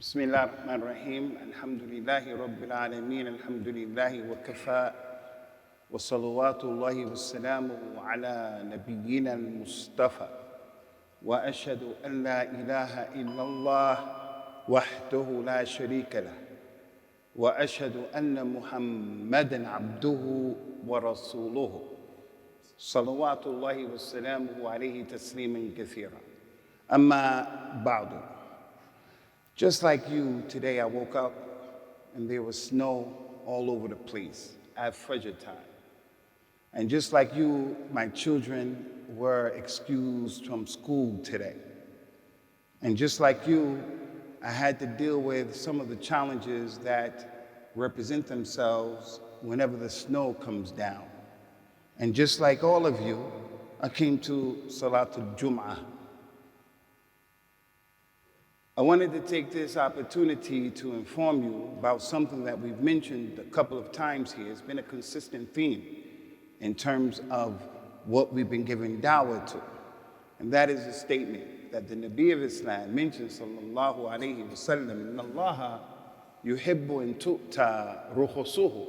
بسم الله الرحمن الرحيم الحمد لله رب العالمين الحمد لله وكفى وصلوات الله وسلامه على نبينا المصطفى وأشهد أن لا إله إلا الله وحده لا شريك له وأشهد أن محمدًا عبده ورسوله صلوات الله وسلامه عليه تسليما كثيرا أما بعد. Just like you, today I woke up and there was snow all over the place at Fajr time. And just like you, my children were excused from school today. And just like you, I had to deal with some of the challenges that represent themselves whenever the snow comes down. And just like all of you, I came to Salatul Jum'ah. I wanted to take this opportunity to inform you about something that we've mentioned a couple of times here. It's been a consistent theme in terms of what we've been giving da'wah to. And that is a statement that the Nabi of Islam mentioned, sallallahu alayhi wa sallam, inna Allaha yuhibbu an tu'ta rukhusuhu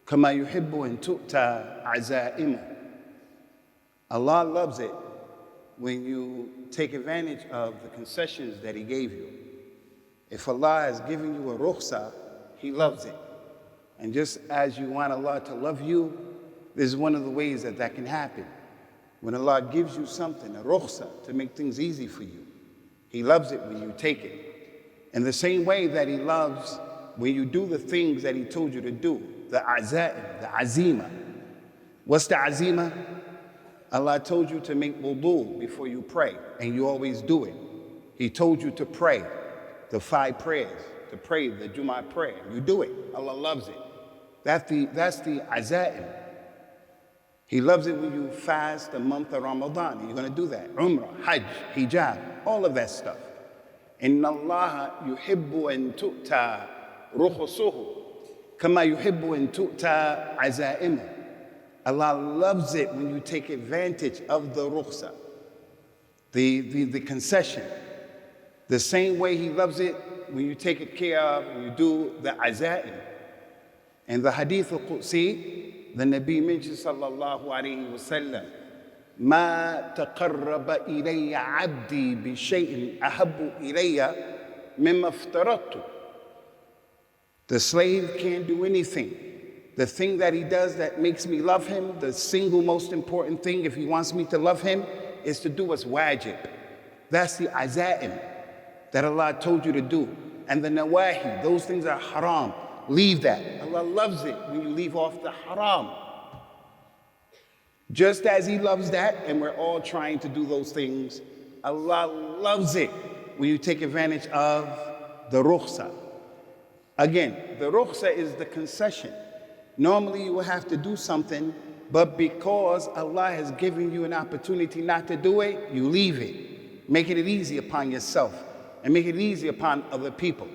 kama yuhibbu an tu'ta azaimuhu. Allah loves it when you take advantage of the concessions that He gave you. If Allah has given you a rukhsa, He loves it. And just as you want Allah to love you, this is one of the ways that that can happen. When Allah gives you something, a rukhsa, to make things easy for you, He loves it when you take it. In the same way that He loves when you do the things that He told you to do, the azaim, the azima. What's the azima? Allah told you to make wudu before you pray, and you always do it. He told you to pray the 5 prayers, to pray the Jum'ah prayer. You do it. Allah loves it. That's the azaim. He loves it when you fast the month of Ramadan. You're going to do that. Umrah, Hajj, hijab, all of that stuff. Inna Allaha yuhibbu an tu'ta rukhusuhu kama yuhibbu an tu'ta azaimuhu. Allah loves it when you take advantage of the rukhsa, the concession. The same way He loves it when you take it care of, when you do the azaim. And the hadith al-Qudsi, the Nabi mentioned sallallahu alayhi wa sallam, ما تقرب إلي عبدي بشيء أحب إلي مما افترضته. The slave can't do anything. The thing that he does that makes me love him, the single most important thing if he wants me to love him, is to do what's wajib. That's the azaim that Allah told you to do. And the nawahi, those things are haram. Leave that. Allah loves it when you leave off the haram. Just as He loves that, and we're all trying to do those things, Allah loves it when you take advantage of the rukhsa. Again, the rukhsa is the concession. Normally you will have to do something, but because Allah has given you an opportunity not to do it, you leave it, making it easy upon yourself and make it easy upon other people.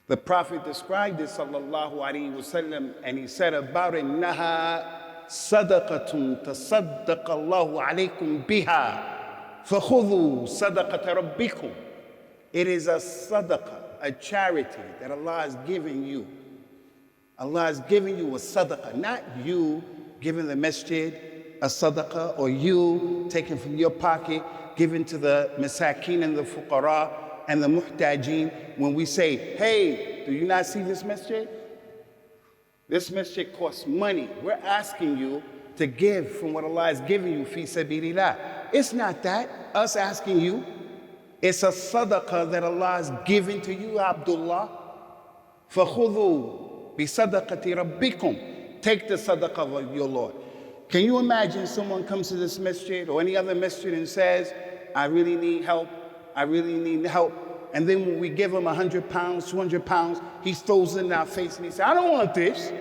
The Prophet described this, sallallahu alayhi wa sallam, and he said about it, Naha sadaqatun tasaddaqa Allahu alaykum biha fakhudhu sadaqata rabbikum. It is a sadaqah, a charity that Allah has given you. Allah is giving you a sadaqah, not you giving the masjid a sadaqah, or you taking from your pocket, giving to the masakin and the fuqara and the muhtajeen. When we say, hey, do you not see this masjid? This masjid costs money. We're asking you to give from what Allah is giving you, fi sabilillah. It's not that, us asking you. It's a sadaqah that Allah is giving to you, Abdullah. فَخُذُوا بِصَدَقَةِ رَبِّكُمْ. Take the sadaqah of your Lord. Can you imagine someone comes to this masjid or any other masjid and says, I really need help, I really need help. And then when we give him 100 pounds, 200 pounds, he throws it in our face and he says, I don't want this.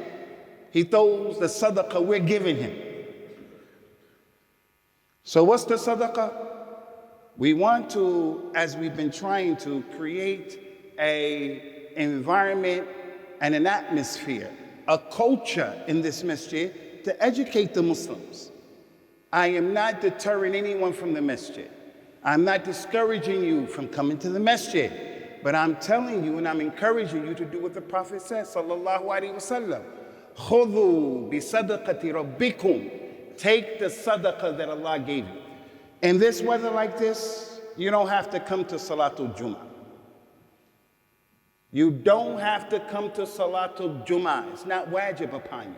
He throws the sadaqah we're giving him. So what's the sadaqah? We want to, as we've been trying to create an environment and an atmosphere, a culture in this masjid to educate the Muslims. I am not deterring anyone from the masjid. I'm not discouraging you from coming to the masjid. But I'm telling you and I'm encouraging you to do what the Prophet says, sallallahu alaihi wasallam. خُذُوا بِصَدَقَةِ رَبِّكُمْ. Take the sadaqah that Allah gave you. In this weather like this, you don't have to come to Salatul Jummah. You don't have to come to Salatul Jummah. It's not wajib upon you.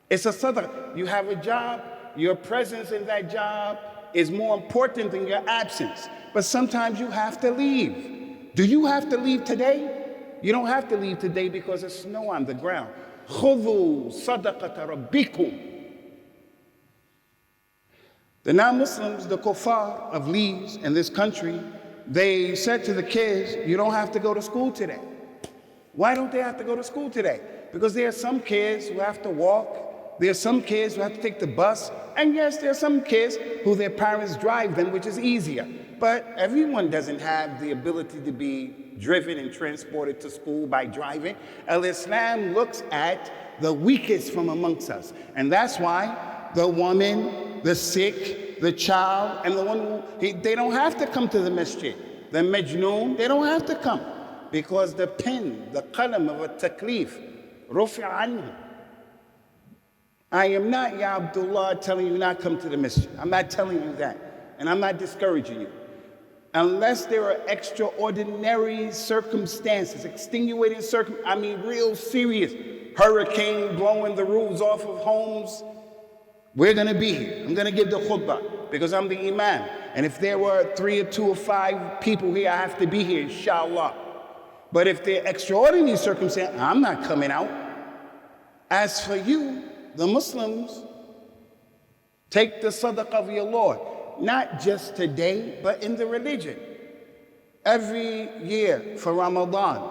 It's a sadaqah. You have a job, your presence in that job is more important than your absence. But sometimes you have to leave. Do you have to leave today? You don't have to leave today because there's snow on the ground. خُذُوا صَدَقَةَ رَبِّكُمْ. The non-Muslims, the kuffar of leaves in this country, they said to the kids, you don't have to go to school today. Why don't they have to go to school today? Because there are some kids who have to walk. There are some kids who have to take the bus. And yes, there are some kids who their parents drive them, which is easier. But everyone doesn't have the ability to be driven and transported to school by driving. Al-Islam looks at the weakest from amongst us. And that's why the woman, the sick, the child, and the one who, they don't have to come to the masjid. The majnoon, they don't have to come. Because the pen, the qalam of a taklif, rufi anhu. I am not, Ya Abdullah, telling you not come to the masjid. I'm not telling you that. And I'm not discouraging you. Unless there are extraordinary circumstances, extenuating real serious. Hurricane blowing the roofs off of homes. We're going to be here. I'm going to give the khutbah because I'm the imam. And if there were 3 or 2 or 5 people here, I have to be here, inshallah. But if there are extraordinary circumstances, I'm not coming out. As for you, the Muslims, take the sadaqah of your Lord. Not just today, but in the religion. Every year for Ramadan,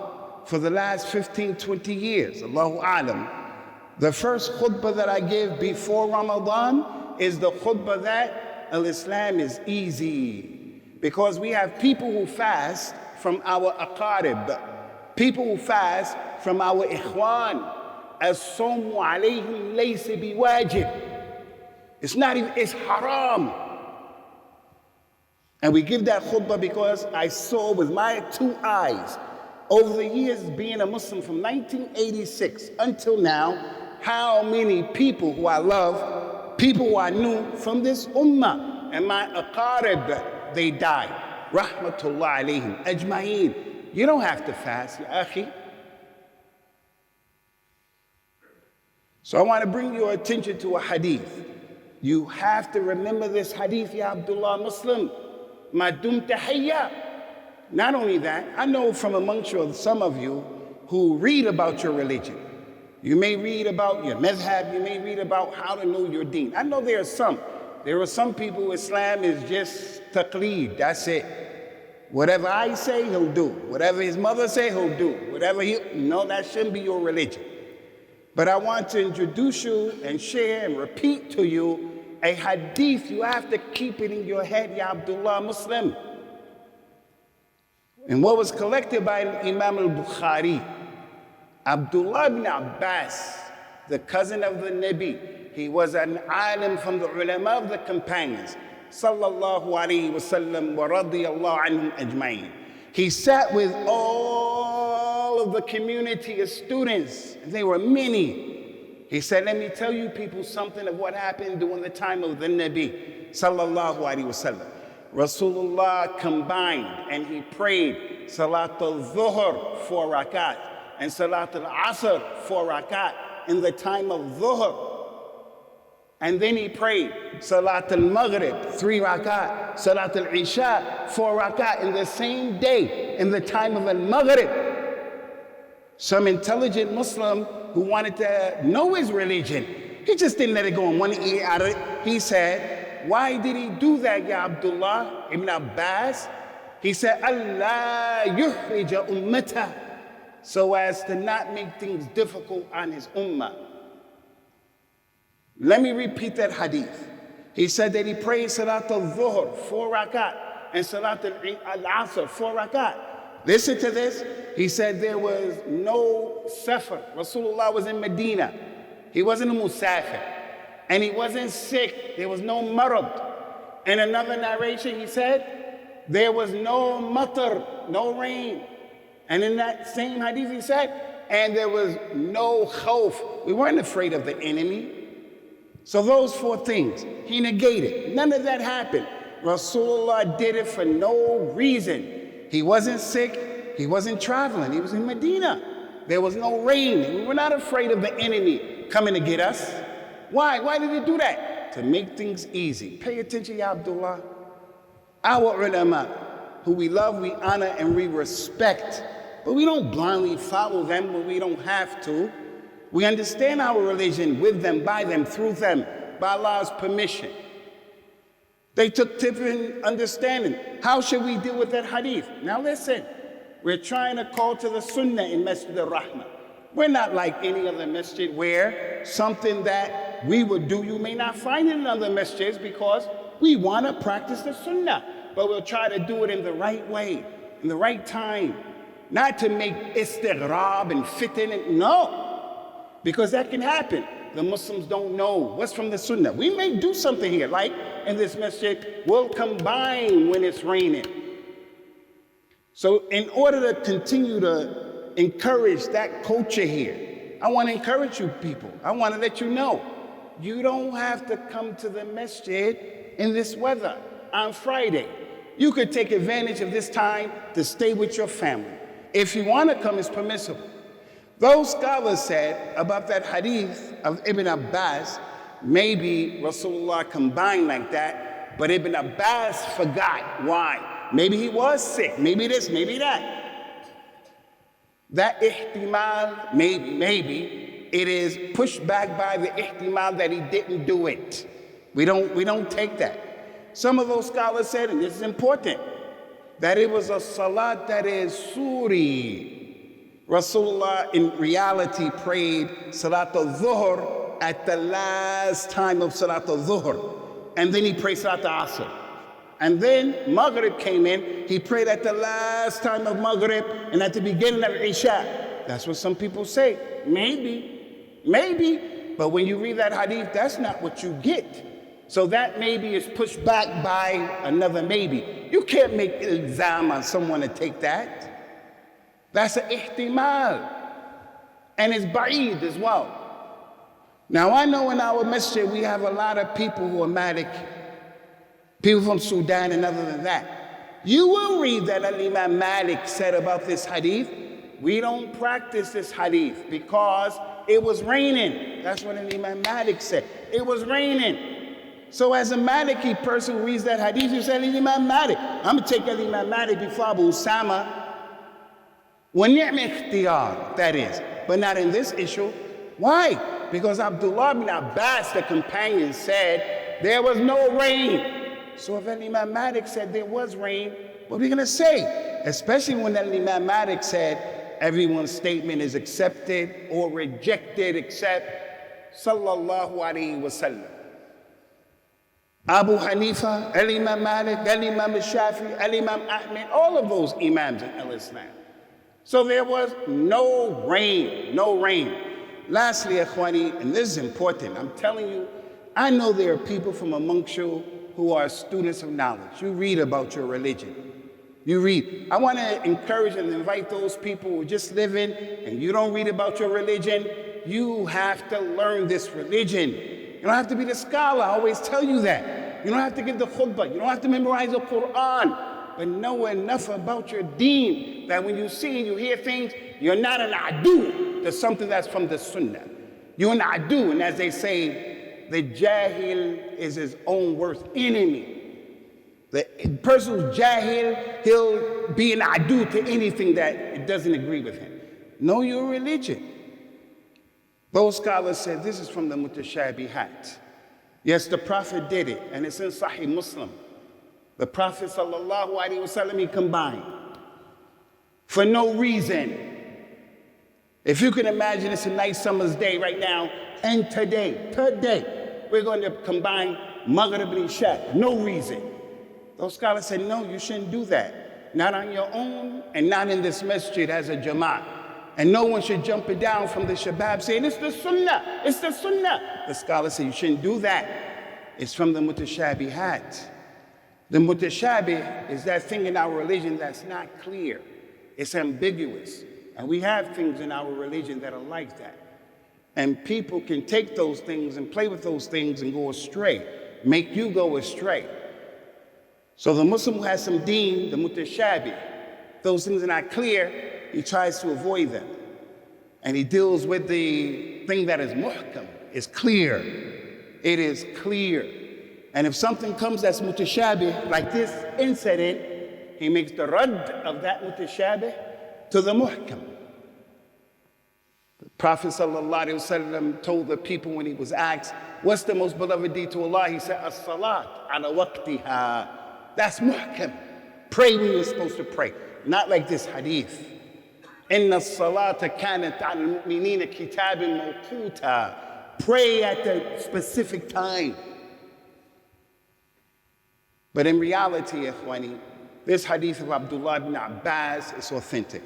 for the last 15, 20 years, Allahu Alam, the first khutbah that I give before Ramadan is the khutbah that Al-Islam is easy. Because we have people who fast from our aqarib, people who fast from our ikhwan. As-sawmu alayhim laysa biwajib. It's not even, it's haram. And we give that khutbah because I saw with my 2 eyes, over the years being a Muslim from 1986 until now, how many people who I love, people who I knew from this ummah, and my aqarib, they died. Rahmatullah alayhim ajma'een. You don't have to fast, ya akhi. So I want to bring your attention to a hadith. You have to remember this hadith, ya Abdullah Muslim. Ma dumta hayya. Not only that, I know from amongst you, some of you who read about your religion. You may read about your madhab, you may read about how to know your deen. I know there are some. There are some people who Islam is just taqleed, that's it. Whatever I say, he'll do. Whatever his mother say, he'll do. No, that shouldn't be your religion. But I want to introduce you and share and repeat to you a hadith. You have to keep it in your head, Ya Abdullah Muslim. And what was collected by Imam al-Bukhari, Abdullah ibn Abbas, the cousin of the Nabi, he was an alim from the ulama of the companions, sallallahu alayhi wasallam wa radiyallahu anhum ajma'in. He sat with all of the community of students. They were many. He said, let me tell you people something of what happened during the time of the Nabi, sallallahu alayhi wasallam. Rasulullah combined and he prayed Salat al-Dhuhr 4 rakat and Salat al-Asr 4 rakat in the time of Dhuhr. And then he prayed Salat al-Maghrib 3 rakat, Salat al-Isha 4 rakat in the same day in the time of al-Maghrib. Some intelligent Muslim who wanted to know his religion, he just didn't let it go in one ear out of it. He said, why did he do that, Ya Abdullah ibn Abbas? He said, Allah yuhrija ummata, so as to not make things difficult on his ummah. Let me repeat that hadith. He said that he prayed Salat al-Dhuhr 4 rakat and Salat al-Asr 4 rakat. Listen to this. He said there was no safar. Rasulullah was in Medina. He wasn't a musafir. And he wasn't sick. There was no marad. In another narration, he said, there was no matar, no rain. And in that same hadith he said, and there was no khawf. We weren't afraid of the enemy. So those 4 things, he negated. None of that happened. Rasulullah did it for no reason. He wasn't sick. He wasn't traveling. He was in Medina. There was no rain. We were not afraid of the enemy coming to get us. Why? Why did he do that? To make things easy. Pay attention, Ya Abdullah. Our ulama, who we love, we honor, and we respect, but we don't blindly follow them when we don't have to. We understand our religion with them, by them, through them, by Allah's permission. They took different understanding. How should we deal with that hadith? Now listen, we're trying to call to the sunnah in Masjid al-Rahmah. We're not like any other masjid where something that we would do, you may not find it in other masjids because we want to practice the sunnah. But we'll try to do it in the right way, in the right time. Not to make istighrab and fitin and no. Because that can happen. The Muslims don't know what's from the sunnah. We may do something here, like in this masjid, we'll combine when it's raining. So in order to continue to encourage that culture here, I want to encourage you people. I want to let you know, you don't have to come to the masjid in this weather on Friday. You could take advantage of this time to stay with your family. If you want to come, it's permissible. Those scholars said about that hadith of Ibn Abbas, maybe Rasulullah combined like that, but Ibn Abbas forgot. Why? Maybe he was sick, maybe this, maybe that. That ihtimal, maybe, it is pushed back by the ihtimal that he didn't do it. We don't take that. Some of those scholars said, and this is important, that it was a salat that is suri. Rasulullah in reality prayed Salat al-Dhuhr at the last time of Salat al-Dhuhr. And then he prayed Salat al-Asr. And then Maghrib came in, he prayed at the last time of Maghrib and at the beginning of Isha. That's what some people say. Maybe. But when you read that hadith, that's not what you get. So that maybe is pushed back by another maybe. You can't make ilzam on someone to take that. That's an ihtimal. And it's ba'id as well. Now I know in our masjid we have a lot of people who are Malik, people from Sudan and other than that. You will read that Imam Malik said about this hadith, we don't practice this hadith because it was raining. That's what Imam Malik said. It was raining. So as a Maliki person who reads that hadith, you say Imam Malik. I'm going to take Imam Malik before Abu Usamah. وَنِعْمِ اخْتِيَارٍ, that is. But not in this issue. Why? Because Abdullah bin Abbas, the companion, said there was no rain. So if Imam Malik said there was rain, what are we going to say? Especially when Imam Malik said everyone's statement is accepted or rejected except sallallahu alayhi wa sallam. Abu Hanifa, Imam Malik, Imam Shafi, Imam Ahmed, all of those imams in Islam. So there was no rain. Lastly, Akhwani, and this is important, I'm telling you, I know there are people from amongst you who are students of knowledge. You read about your religion. You read. I want to encourage and invite those people who just live in and you don't read about your religion. You have to learn this religion. You don't have to be the scholar. I always tell you that. You don't have to give the khutbah. You don't have to memorize the Quran. But know enough about your deen that when you see and you hear things, you're not an adu to something that's from the sunnah. You're an adu, and as they say, the jahil is his own worst enemy. The person who's jahil, he'll be an adu to anything that doesn't agree with him. Know your religion. Those scholars said this is from the mutashabihat. Yes, the Prophet did it, and it's in Sahih Muslim. The Prophet sallallahu alaihi wasallam, he combined for no reason. If you can imagine, it's a nice summer's day right now, and today, we're going to combine Maghrib and Isha. No reason. Those scholars said, no, you shouldn't do that. Not on your own, and not in this masjid as a jama'at. And no one should jump it down from the shabab saying, it's the sunnah, it's the sunnah. The scholars say, you shouldn't do that. It's from the mutashabihat. The mutashabih is that thing in our religion that's not clear. It's ambiguous. And we have things in our religion that are like that. And people can take those things and play with those things and go astray, make you go astray. So the Muslim who has some deen, the mutashabih, those things are not clear, he tries to avoid them. And he deals with the thing that is muhkam, is clear. It is clear. And if something comes that's mutashabih, like this incident, he makes the radd of that mutashabih to the muhkam. The Prophet ﷺ told the people when he was asked, what's the most beloved deed to Allah? He said, as-salat ala waqtiha. That's muhkam. Pray when you're supposed to pray. Not like this hadith. Inna as-salata kanat ala al-mu'minina kitabin mawquta. Pray at the specific time. But in reality, ikhwani, this hadith of Abdullah ibn Abbas is authentic.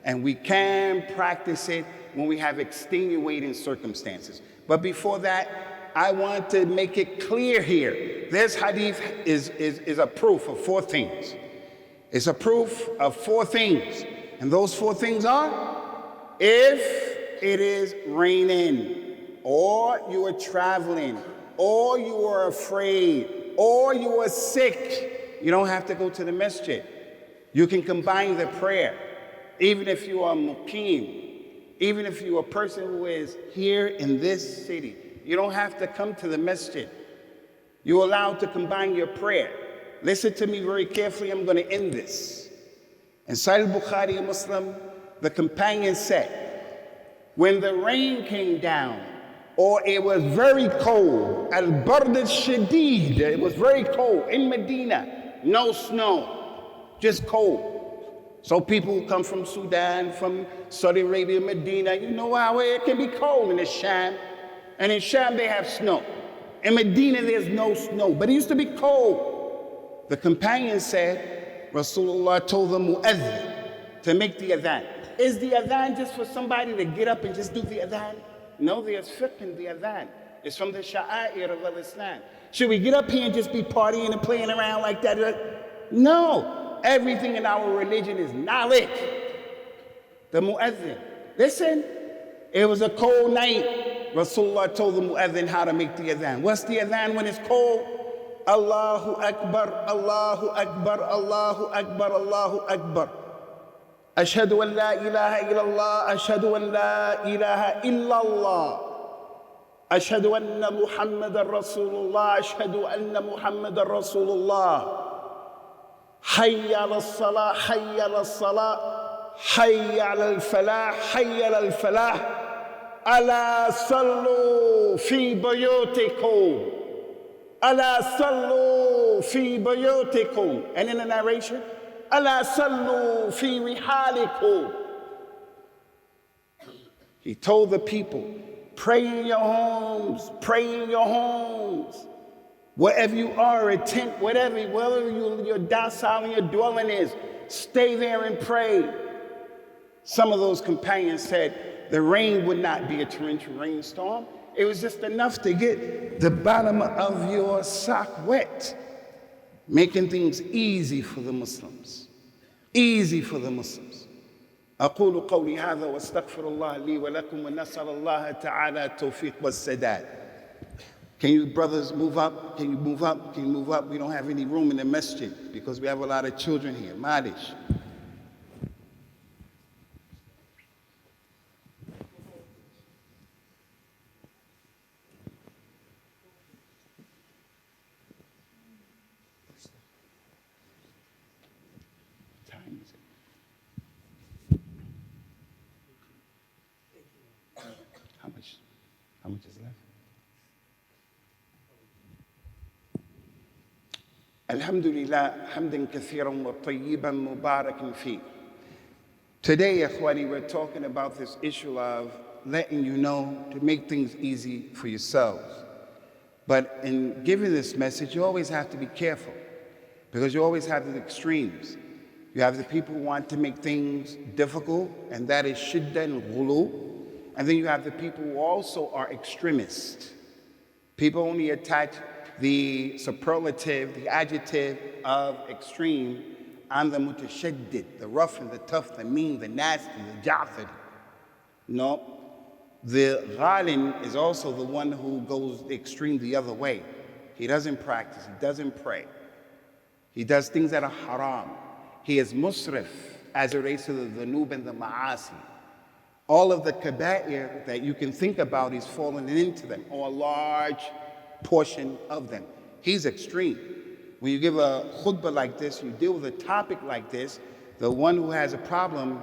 And we can practice it when we have extenuating circumstances. But before that, I want to make it clear here. This hadith is a proof of 4 things. It's a proof of 4 things. And those 4 things are, if it is raining, or you are traveling, or you are afraid, or you are sick, you don't have to go to the masjid. You can combine the prayer. Even if you are muqim, even if you are a person who is here in this city, you don't have to come to the masjid. You're allowed to combine your prayer. Listen to me very carefully, I'm going to end this. In Sahih Bukhari and Muslim, the companion said, when the rain came down, or it was very cold, al-bard al-shadid, it was very cold in Medina, no snow, just cold. So people who come from Sudan, from Saudi Arabia, Medina, you know how it can be cold in the Sham. And in Sham they have snow. In Medina there's no snow, but it used to be cold. The companion said, Rasulullah told the mu'adhin to make the adhan. Is the adhan just for somebody to get up and just do the adhan? No, there's fiqh in the adhan. It's from the sha'air of al-Islam. Should we get up here and just be partying and playing around like that? No. Everything in our religion is knowledge. The mu'adhin. Listen, it was a cold night. Rasulullah told the mu'adhin how to make the adhan. What's the adhan when it's cold? Allahu Akbar, Allahu Akbar, Allahu Akbar, Allahu Akbar. Ashhadu an la ilaha illallah, ashhadu an la ilaha illallah. Ashhadu anna Muhammadan Rasulullah, ashhadu anna Muhammadan Rasulullah. حي على الصلاة حي على الصلاة حي على الفلاح حي على الفلاح ألا صلوا في بيوتكم ألا صلوا في بيوتكم. And in the narration, ألا صلوا في رحالكم. He told the people, pray in your homes, pray in your homes. Wherever you are, a tent, whatever your docile and your dwelling is, stay there and pray. Some of those companions said the rain would not be a torrential rainstorm. It was just enough to get the bottom of your sock wet, making things easy for the Muslims. Easy for the Muslims. أقول قولي هذا واستغفر الله لي ولكم ونسأل الله تعالى التوفيق والسداد. Can you brothers move up? Can you move up? Can you move up? We don't have any room in the masjid because we have a lot of children here. Madish. What time is it? How much is left? Alhamdulillah, hamdan kathiran wa tayyiban mubarakan fi. Today, ikhwani, we're talking about this issue of letting you know to make things easy for yourselves. But in giving this message, you always have to be careful because you always have the extremes. You have the people who want to make things difficult, and that is shidda and ghulu. And then you have the people who also are extremists. People only attach the superlative, the adjective of extreme I'm the mutashaddid, the rough and the tough, the mean, the nasty, the Ja'fari. No. The ghalin is also the one who goes the extreme the other way. He doesn't practice, he doesn't pray. He does things that are haram. He is musrif as it relates to the dhunub and the ma'asi. All of the kaba'ir that you can think about, he's fallen into them, or a large portion of them. He's extreme. When you give a khutbah like this, you deal with a topic like this, the one who has a problem,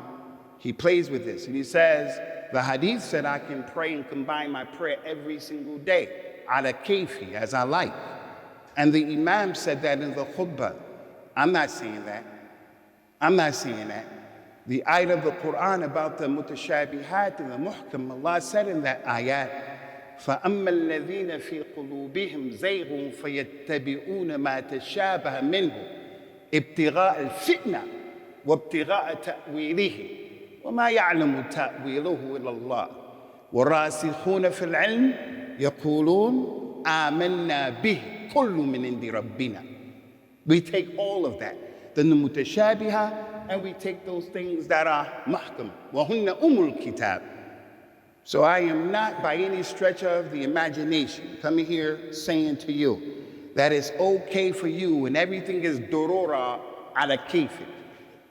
he plays with this. And he says, the hadith said I can pray and combine my prayer every single day, ala kayfi, as I like. And the imam said that in the khutbah. I'm not saying that. I'm not saying that. The ayat of the Quran about the mutashabihat and the muhkam, Allah said in that ayat, فَأَمَّا الَّذِينَ فِي قُلُوبِهِمْ زَيْغٌ فَيَتَّبِعُونَ مَا تَشَابَهَ مِنْهُ ابْتِغَاءَ الْفِتْنَةِ وَابْتِغَاءَ تَأْوِيلِهِ وما يعلم تأويله إلا الله والراسخون في العلم يقولون آمنا به كل من عند ربنا. We take all of that, then the mutashabiha, and we take those things that are mahkam. وَهُنَّ الْكِتَابِ. So I am not by any stretch of the imagination coming here saying to you that it's okay for you and everything is durura ala kayfi.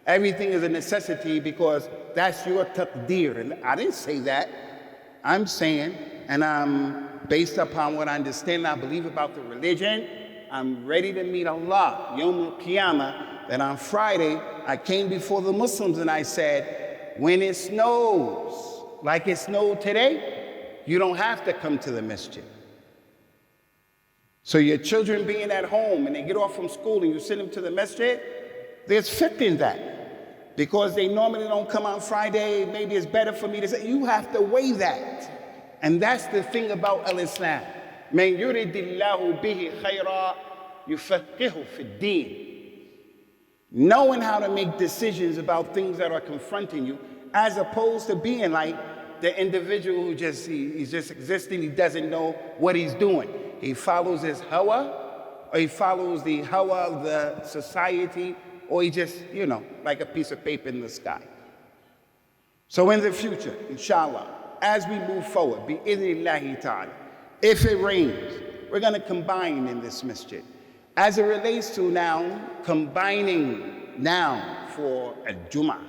Everything is a necessity because that's your taqdeer. And I didn't say that. I'm saying, and I'm based upon what I understand and I believe about the religion, I'm ready to meet Allah, Yawm al-Qiyamah, that on Friday, I came before the Muslims and I said, when it snows, like it snowed today, you don't have to come to the masjid. So your children being at home and they get off from school and you send them to the masjid, there's fiqh in that. Because they normally don't come on Friday, maybe it's better for me to say, you have to weigh that. And that's the thing about al-Islam. مَنْ يُرِدِ اللَّهُ بِهِ خَيْرًا يُفَقِّهُ فِي الدِّينِ. Knowing how to make decisions about things that are confronting you, as opposed to being like the individual who he's just existing, he doesn't know what he's doing. He follows his hawa, or he follows the hawa of the society, or he just, like a piece of paper in the sky. So in the future, inshallah, as we move forward, bi-idhnillahi ta'ala, if it rains, we're going to combine in this masjid. As it relates to now, combining now for a Jummah.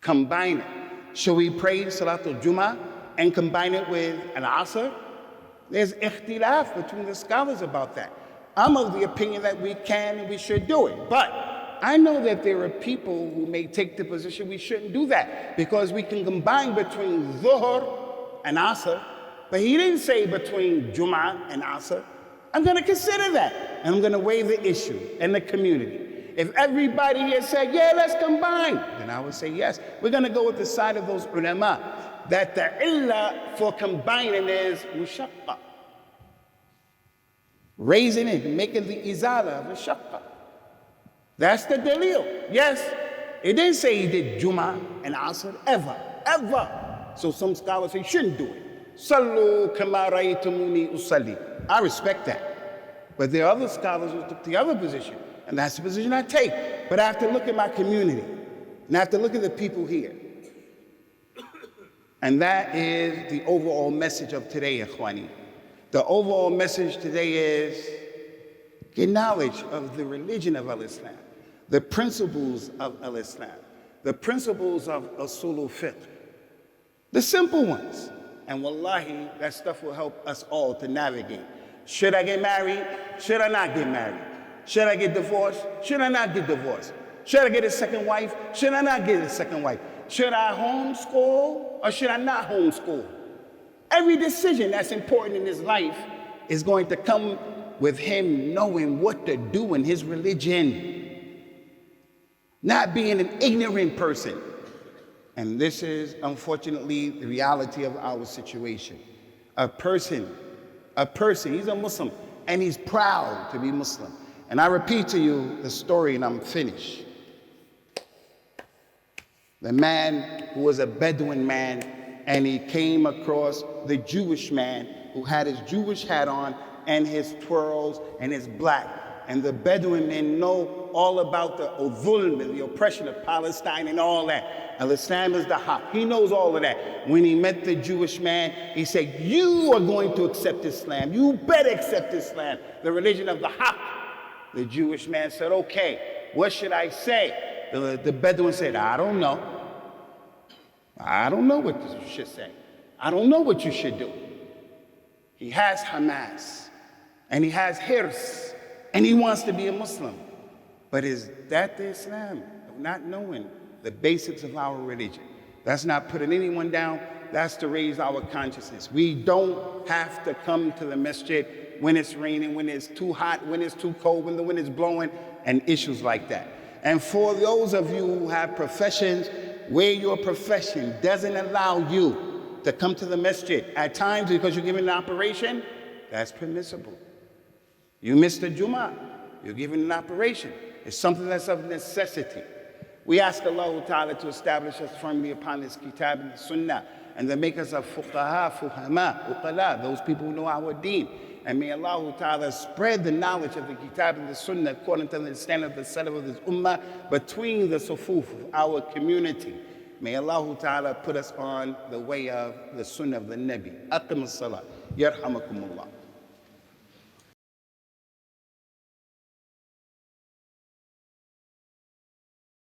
Combine it. Should we pray Salatul Jummah and combine it with an Asr? There's ikhtilaf between the scholars about that. I'm of the opinion that we can and we should do it. But I know that there are people who may take the position we shouldn't do that because we can combine between Zuhr and Asr. But he didn't say between Jum'ah and Asr. I'm going to consider that. And I'm going to weigh the issue and the community. If everybody here said, yeah, let's combine, then I would say yes. We're going to go with the side of those ulama that the illah for combining is mushaqqa. Raising it, making the izala of the shaqqa. That's the dalil. Yes, it didn't say he did Jum'ah and Asr ever. So some scholars say he shouldn't do it. Sallu kama ra'aytumuni usalli. I respect that. But there are other scholars who took the other position, and that's the position I take. But I have to look at my community, and I have to look at the people here. And that is the overall message of today, Ikhwani. The overall message today is get knowledge of the religion of al-Islam, the principles of al-Islam, the principles of usulul fiqh, the simple ones. And wallahi, that stuff will help us all to navigate. Should I get married? Should I not get married? Should I get divorced? Should I not get divorced? Should I get a second wife? Should I not get a second wife? Should I homeschool or should I not homeschool? Every decision that's important in his life is going to come with him knowing what to do in his religion, not being an ignorant person. And this is, unfortunately, the reality of our situation. A person, he's a Muslim, and he's proud to be Muslim. And I repeat to you the story, and I'm finished. The man who was a Bedouin man, and he came across the Jewish man who had his Jewish hat on and his twirls and his black. And the Bedouin men know all about the zulm, the oppression of Palestine and all that. Al-Islam is the haq. He knows all of that. When he met the Jewish man, he said, you are going to accept Islam. You better accept Islam, the religion of the haq. The Jewish man said, okay, what should I say? The Bedouin said, I don't know. I don't know what you should say. I don't know what you should do. He has Hamas, and he has Hirs, and he wants to be a Muslim. But is that the Islam? Not knowing the basics of our religion. That's not putting anyone down. That's to raise our consciousness. We don't have to come to the masjid when it's raining, when it's too hot, when it's too cold, when the wind is blowing, and issues like that. And for those of you who have professions where your profession doesn't allow you to come to the masjid at times because you're given an operation, that's permissible. You missed the Jummah, you're given an operation. It's something that's of necessity. We ask Allah Ta'ala to establish us firmly upon His Kitab and Sunnah, and to make us a fuqaha, fuhama, uqala, those people who know our deen. And may Allah Ta'ala spread the knowledge of the Kitab and the Sunnah according to the standard of the Salaf of this ummah between the sufuf of our community. May Allah Ta'ala put us on the way of the Sunnah of the Nabi. Aqim as-salah. Yarhamakumullah.